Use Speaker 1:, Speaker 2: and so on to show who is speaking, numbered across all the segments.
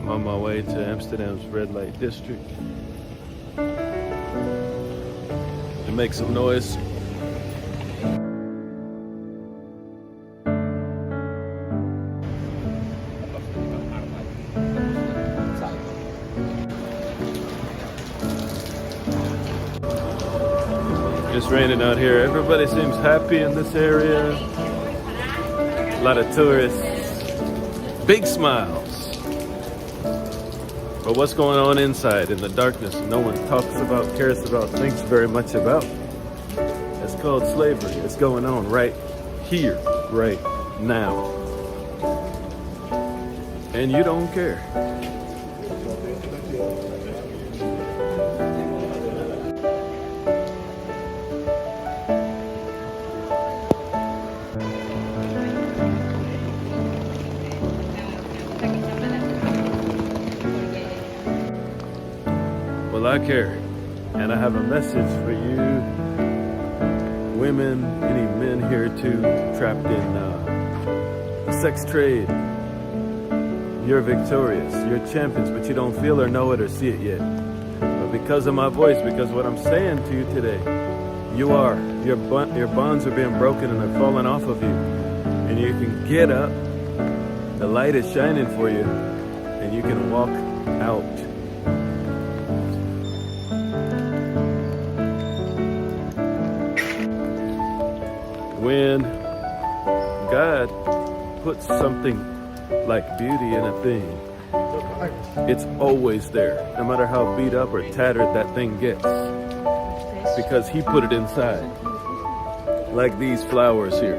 Speaker 1: I'm on my way to Amsterdam's red light district to make some noise. It's raining out here. Everybody seems happy in this area. A lot of tourists. Big smiles. But what's going on inside in the darkness no one talks about, cares about, thinks very much about? It's called slavery. It's going on right here, right now. And you don't care. Well, I care, and I have a message for you, women, any men here too, trapped in the sex trade. You're victorious, you're champions, but you don't feel or know it or see it yet. But because of my voice, because what I'm saying to you today, you are. Your bonds are being broken and they're falling off of you. And you can get up, the light is shining for you, and you can walk out. When God puts something like beauty in a thing, it's always there, no matter how beat up or tattered that thing gets, because He put it inside. Like these flowers here,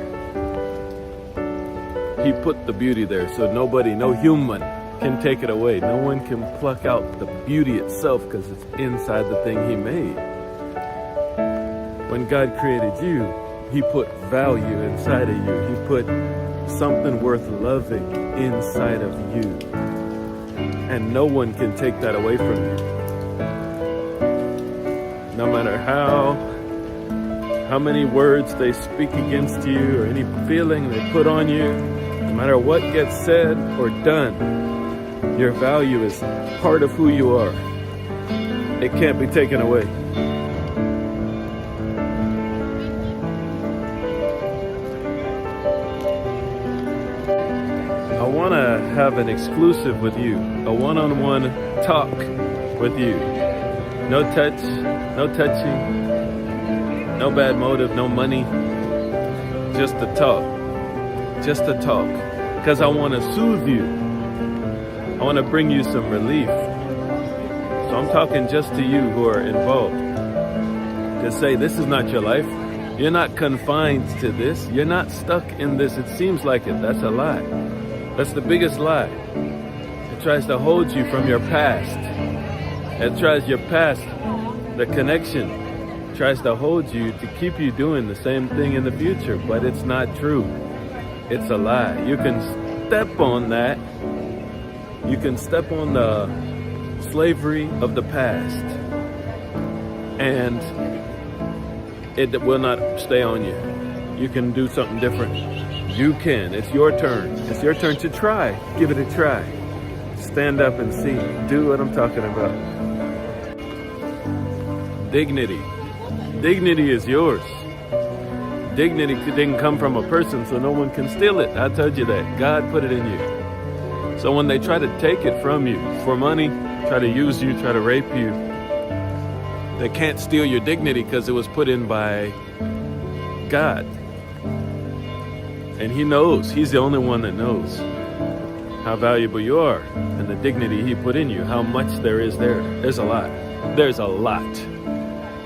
Speaker 1: He put the beauty there, so nobody, no human can take it away. No one can pluck out the beauty itself, because it's inside the thing He made. When God created you, He put value inside of you. He put something worth loving inside of you. And no one can take that away from you. No matter how many words they speak against you or any feeling they put on you, no matter what gets said or done, your value is part of who you are. It can't be taken away. I want to have an exclusive with you, a one-on-one talk with you. No touch, no touching, no bad motive, no money. Just a talk. Just a talk. Because I want to soothe you. I want to bring you some relief. So I'm talking just to you who are involved. To say this is not your life. You're not confined to this. You're not stuck in this. It seems like it. That's a lie. That's the biggest lie. It tries to hold you from your past. It tries your past, the connection, tries to hold you to keep you doing the same thing in the future, but it's not true. It's a lie. You can step on that. You can step on the slavery of the past, and it will not stay on you. You can do something different. You can. It's your turn. It's your turn to try. Give it a try. Stand up and see. Do what I'm talking about. Dignity. Dignity is yours. Dignity didn't come from a person, so no one can steal it. I told you that. God put it in you. So when they try to take it from you for money, try to use you, try to rape you, they can't steal your dignity because it was put in by God. And He knows. He's the only one that knows how valuable you are and the dignity He put in you, how much there is there. There's a lot. There's a lot.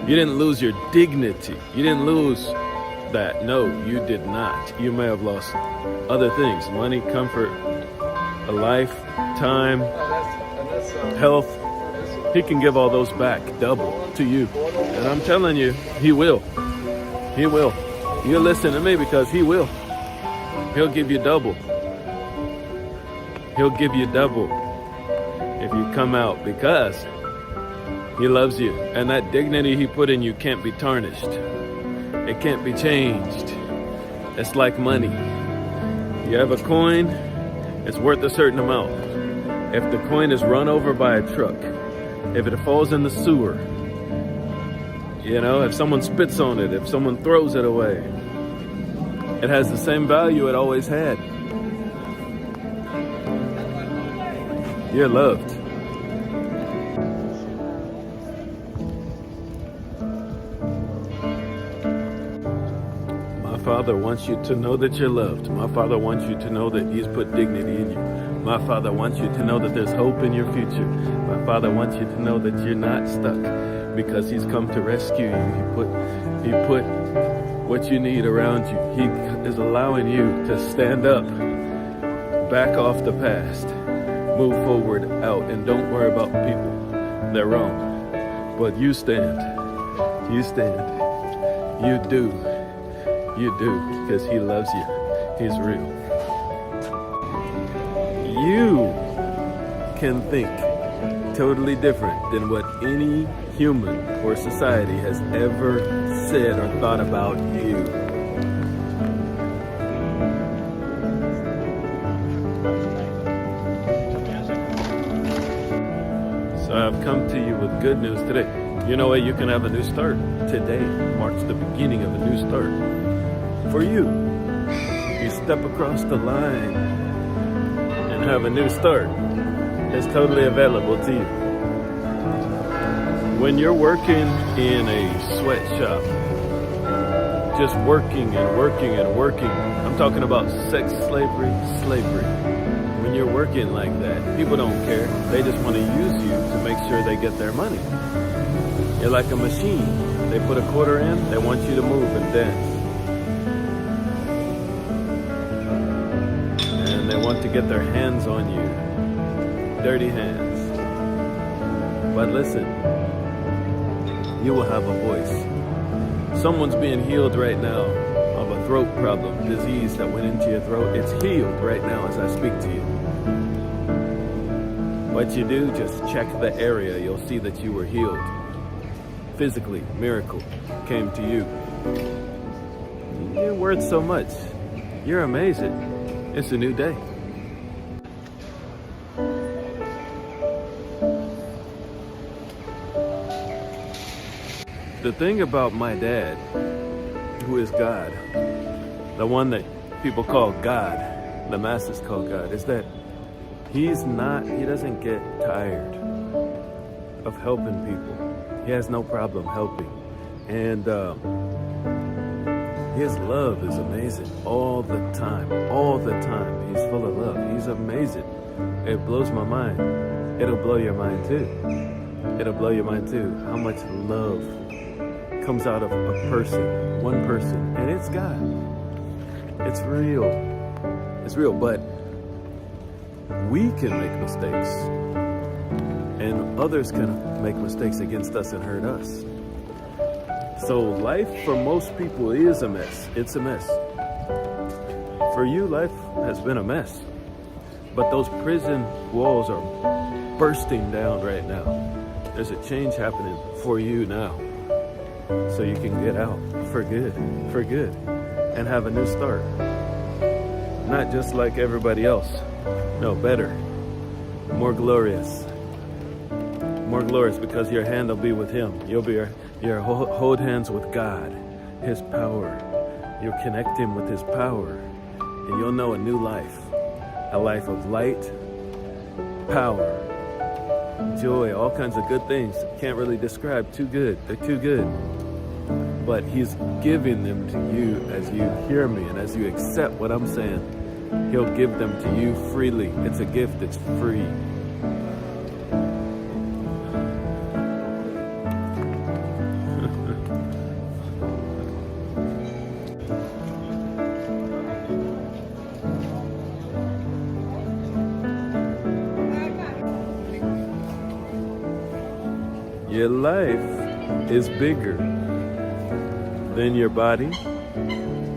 Speaker 1: You didn't lose your dignity. You didn't lose that. No, you did not. You may have lost other things. Money, comfort, a life, time, health. He can give all those back double to you. And I'm telling you, He will. He will. You listen to me, because He will. He'll give you double. He'll give you double if you come out, because He loves you. And that dignity He put in you can't be tarnished. It can't be changed. It's like money. You have a coin, it's worth a certain amount. If the coin is run over by a truck, if it falls in the sewer, you know, if someone spits on it, if someone throws it away, it has the same value it always had. You're loved. My Father wants you to know that you're loved. My Father wants you to know that He's put dignity in you. My Father wants you to know that there's hope in your future. My Father wants you to know that you're not stuck, because He's come to rescue you. He put what you need around you. He is allowing you to stand up, back off the past, move forward out, and don't worry about people. They're wrong. But you stand. You stand. You do. You do, because He loves you. He's real. You can think totally different than what any human or society has ever said or thought about you. So I've come to you with good news today. You know what? You can have a new start. Today marks the beginning of a new start. For you, you step across the line and have a new start. It's totally available to you. When you're working in a sweatshop, just working and working and working, I'm talking about sex slavery. When you're working like that, people don't care. They just want to use you to make sure they get their money. You're like a machine. They put a quarter in, they want you to move and dance. And they want to get their hands on you. Dirty hands. But listen, you will have a voice. Someone's being healed right now of a throat problem, disease that went into your throat. It's healed right now as I speak to you. What you do, just check the area. You'll see that you were healed. Physically, miracle came to you. You're worth so much. You're amazing. It's a new day. The thing about my dad, who is God, the one that people call God, the masses call God, is that he doesn't get tired of helping people. He has no problem helping. And his love is amazing all the time. He's full of love. He's amazing. It blows my mind. It'll blow your mind too. It'll blow your mind too. How much love comes out of a person, one person, and it's God. It's real. It's real, but we can make mistakes, and others can make mistakes against us and hurt us. So life for most people is a mess. It's a mess. For you, life has been a mess, but those prison walls are bursting down right now. There's a change happening for you now. So you can get out for good, and have a new start. Not just like everybody else. No, better. More glorious, because your hand will be with Him. You'll hold hands with God, His power. You'll connect Him with His power, and you'll know a new life. A life of light, power, joy, all kinds of good things. Can't really describe. Too good. They're too good. But He's giving them to you as you hear me and as you accept what I'm saying. He'll give them to you freely. It's a gift. It's free. Your life is bigger than your body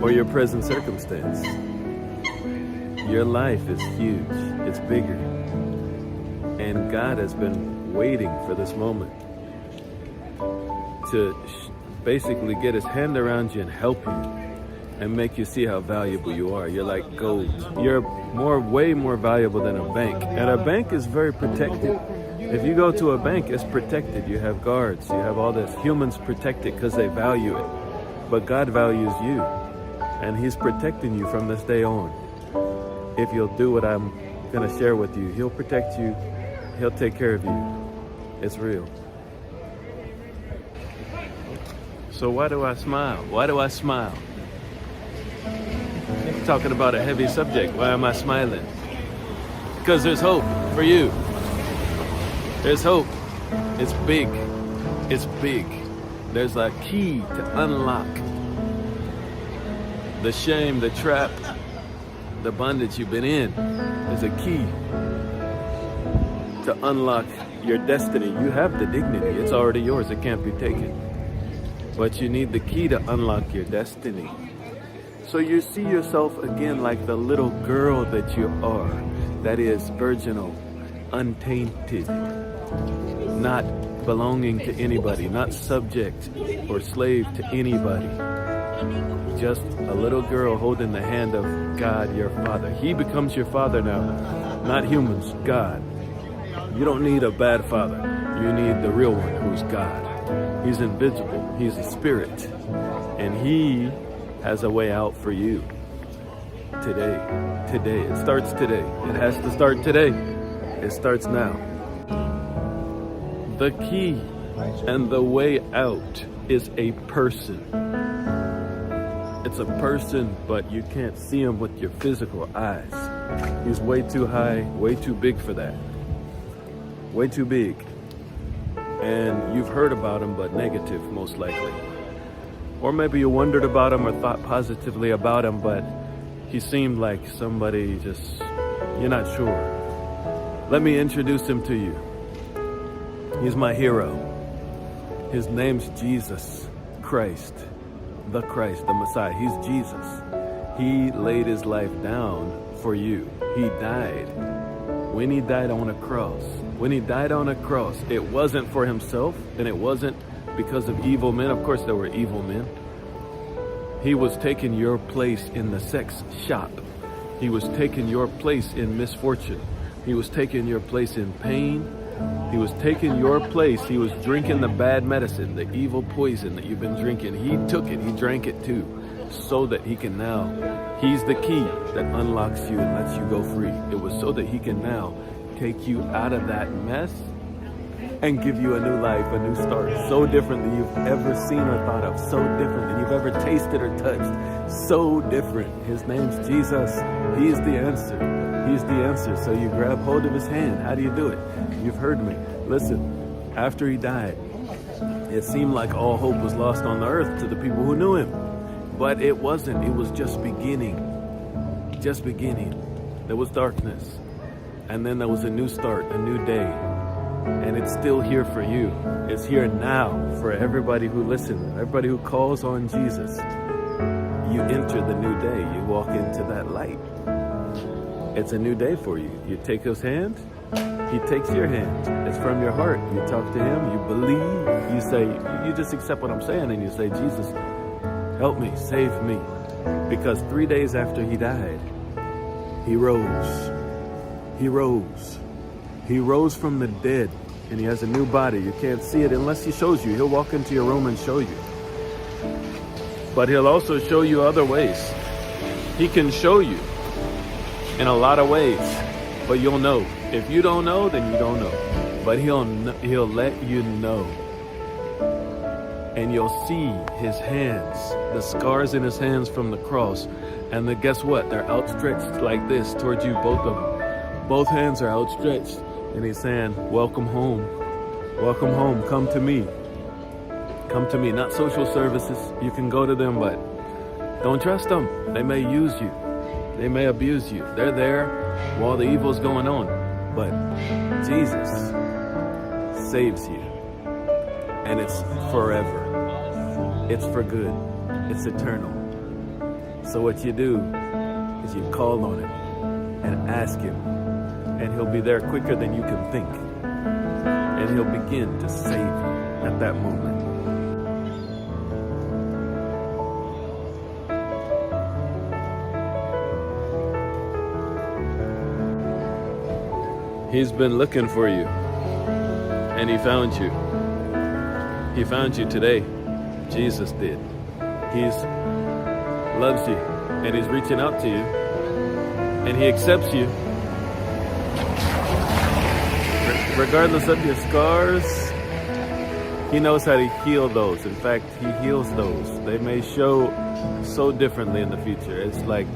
Speaker 1: or your present circumstance. Your life is huge. It's bigger. And God has been waiting for this moment to basically get His hand around you and help you. and make you see how valuable you are. You're like gold. You're way more valuable than a bank. And a bank is very protected. If you go to a bank, it's protected. You have guards. You have all this. Humans protect it because they value it. But God values you. And He's protecting you from this day on. If you'll do what I'm going to share with you, He'll protect you. He'll take care of you. It's real. So why do I smile? Why do I smile? I'm talking about a heavy subject. Why am I smiling? Because there's hope for you. There's hope. It's big. It's big. There's a key to unlock the shame, the trap, the bondage you've been in. There's a key to unlock your destiny. You have the dignity. It's already yours. It can't be taken. But you need the key to unlock your destiny. So you see yourself again like the little girl that you are. That is virginal, untainted, not belonging to anybody, not subject or slave to anybody. Just a little girl holding the hand of God, your Father. He becomes your Father now, not humans, God. You don't need a bad father. You need the real one, who's God. He's invisible. He's a spirit. And He has a way out for you. Today. Today. It starts today. It has to start today. It starts now. The key and the way out is a person. It's a person, but you can't see him with your physical eyes. He's way too high, way too big for that. Way too big. And you've heard about him, but negative, most likely. Or maybe you wondered about him or thought positively about him, but he seemed like somebody just, you're not sure. Let me introduce him to you. He's my hero. His name's Jesus Christ. The Christ, the Messiah. He's Jesus. He laid His life down for you. He died. When He died on a cross, it wasn't for Himself, and it wasn't because of evil men. Of course, there were evil men. He was taking your place in the sex shop. He was taking your place in misfortune. He was taking your place in pain. He was taking your place. He was drinking the bad medicine, the evil poison that you've been drinking. He took it. He drank it too, so that He can now, He's the key that unlocks you and lets you go free. It was so that He can now take you out of that mess and give you a new life, a new start. So different than you've ever seen or thought of. So different than you've ever tasted or touched. So different. His name's Jesus. He's the answer. He's the answer. So you grab hold of His hand. How do you do it? You've heard me. Listen, after He died, it seemed like all hope was lost on the earth to the people who knew Him. But it wasn't. It was just beginning. Just beginning. There was darkness. And then there was a new start, a new day. And it's still here for you. It's here now for everybody who listens, everybody who calls on Jesus. You enter the new day. You walk into that light. It's a new day for you. You take His hand. He takes your hand. It's from your heart. You talk to Him. You believe. You say, you just accept what I'm saying, and you say, Jesus, help me, save me. Because 3 days after He died, He rose. He rose. He rose from the dead, and He has a new body. You can't see it unless He shows you. He'll walk into your room and show you. But He'll also show you other ways. He can show you in a lot of ways, but you'll know. If you don't know, then you don't know. But He'll let you know. And you'll see His hands, the scars in His hands from the cross. And then guess what? They're outstretched like this towards you, both of them. Both hands are outstretched. And He's saying, welcome home. Welcome home. Come to me. Come to me. Not social services. You can go to them, but don't trust them. They may use you. They may abuse you. They're there while the evil's going on. But Jesus saves you. And it's forever. It's for good. It's eternal. So what you do is you call on Him and ask Him. And He'll be there quicker than you can think. And He'll begin to save you at that moment. He's been looking for you, and he found you. He found you today. Jesus did. He loves you, and he's reaching out to you, and he accepts you. Regardless of your scars, he knows how to heal those. In fact, he heals those. They may show so differently in the future. It's like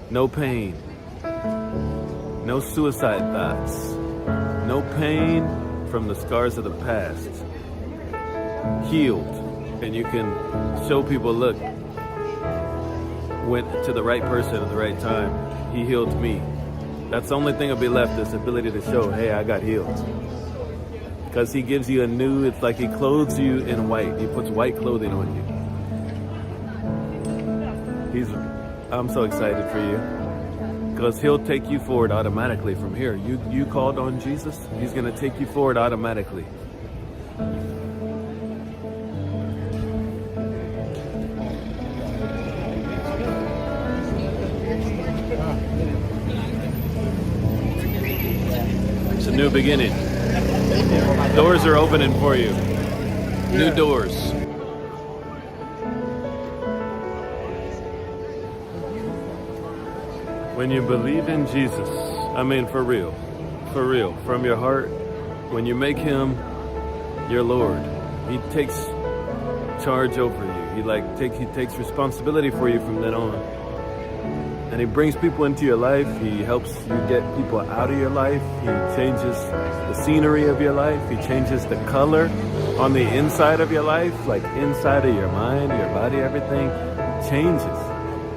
Speaker 1: no pain, no suicide thoughts, no pain from the scars of the past. Healed. And you can show people, look, went to the right person at the right time. He healed me. That's the only thing that'll be left, is the ability to show, hey, I got healed. Because he gives you a new, it's like he clothes you in white. He puts white clothing on you. I'm so excited for you. Because he'll take you forward automatically from here. You called on Jesus, he's going to take you forward automatically. It's a new beginning. Doors are opening for you. New doors. When you believe in Jesus, I mean for real, from your heart, when you make him your Lord, he takes charge over you. He takes responsibility for you from then on. And he brings people into your life. He helps you get people out of your life. He changes the scenery of your life. He changes the color on the inside of your life, like inside of your mind, your body, everything changes.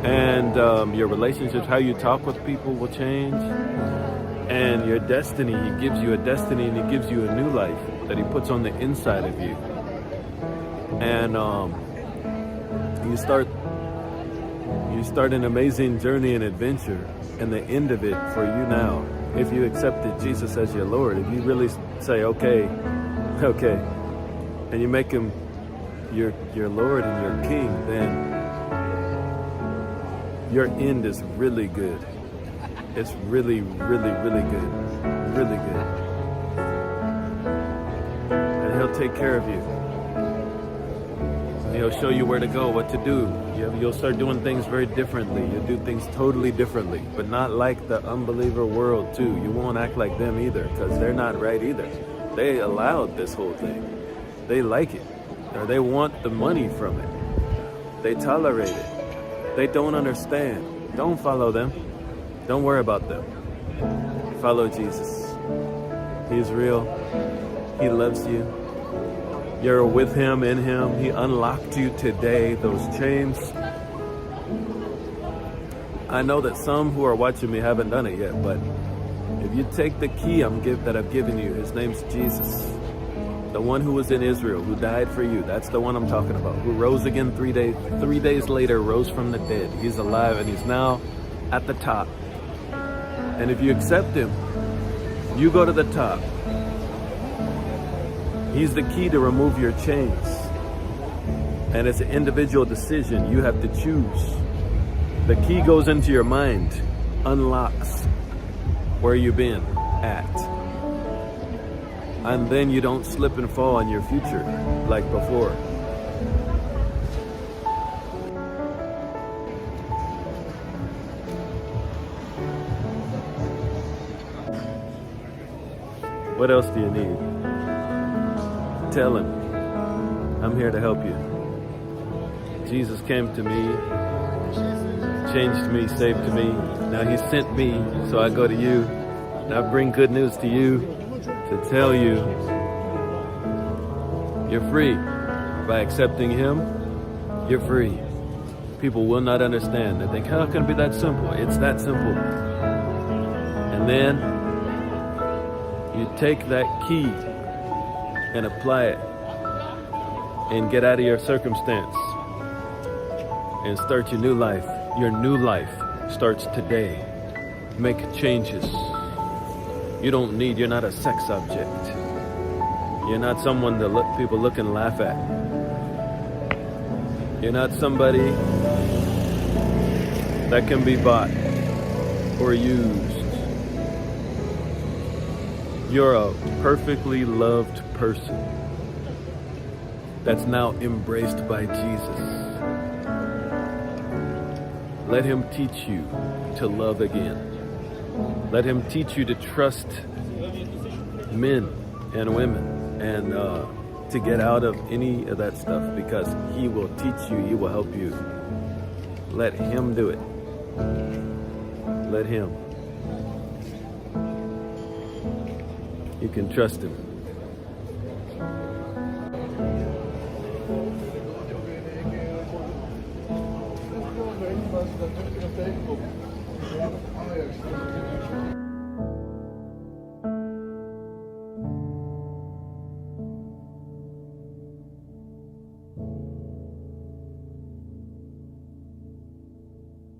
Speaker 1: And your relationships, how you talk with people will change. And your destiny, he gives you a destiny, and he gives you a new life that he puts on the inside of you. And you start an amazing journey and adventure, and the end of it for you now, if you accepted Jesus as your Lord, if you really say, okay, and you make him your Lord and your King, then your end is really good. It's really, really, really good. Really good. And he'll take care of you. He'll show you where to go, what to do. You'll start doing things very differently. You'll do things totally differently, but not like the unbeliever world too. You won't act like them either, because they're not right either. They allowed this whole thing. They like it, or they want the money from it. They tolerate it. They don't understand. Don't follow them. Don't worry about them. Follow Jesus. He's real. He loves you. You're with him, in him. He unlocked you today, those chains. I know that some who are watching me haven't done it yet, but if you take the key that I've given you, his name's Jesus. The one who was in Israel, who died for you. That's the one I'm talking about. Who rose again 3 days. 3 days later, rose from the dead. He's alive, and he's now at the top. And if you accept him, you go to the top. He's the key to remove your chains. And it's an individual decision. You have to choose. The key goes into your mind, unlocks where you've been at. And then you don't slip and fall in your future like before. What else do you need? Tell him, I'm here to help you. Jesus came to me, changed me, saved me. Now he sent me, so I go to you. And I bring good news to you to tell you you're free. By accepting him, you're free. People will not understand. They think, how can it be that simple? It's that simple. And then you take that key and apply it and get out of your circumstance and start your new life. Your new life starts today. Make changes. You're not a sex object. You're not someone that people look and laugh at. You're not somebody that can be bought or used. You're a perfectly loved person that's now embraced by Jesus. Let him teach you to love again. Let him teach you to trust men and women and to get out of any of that stuff, because he will teach you, he will help you. Let him do it. Let him. You can trust him.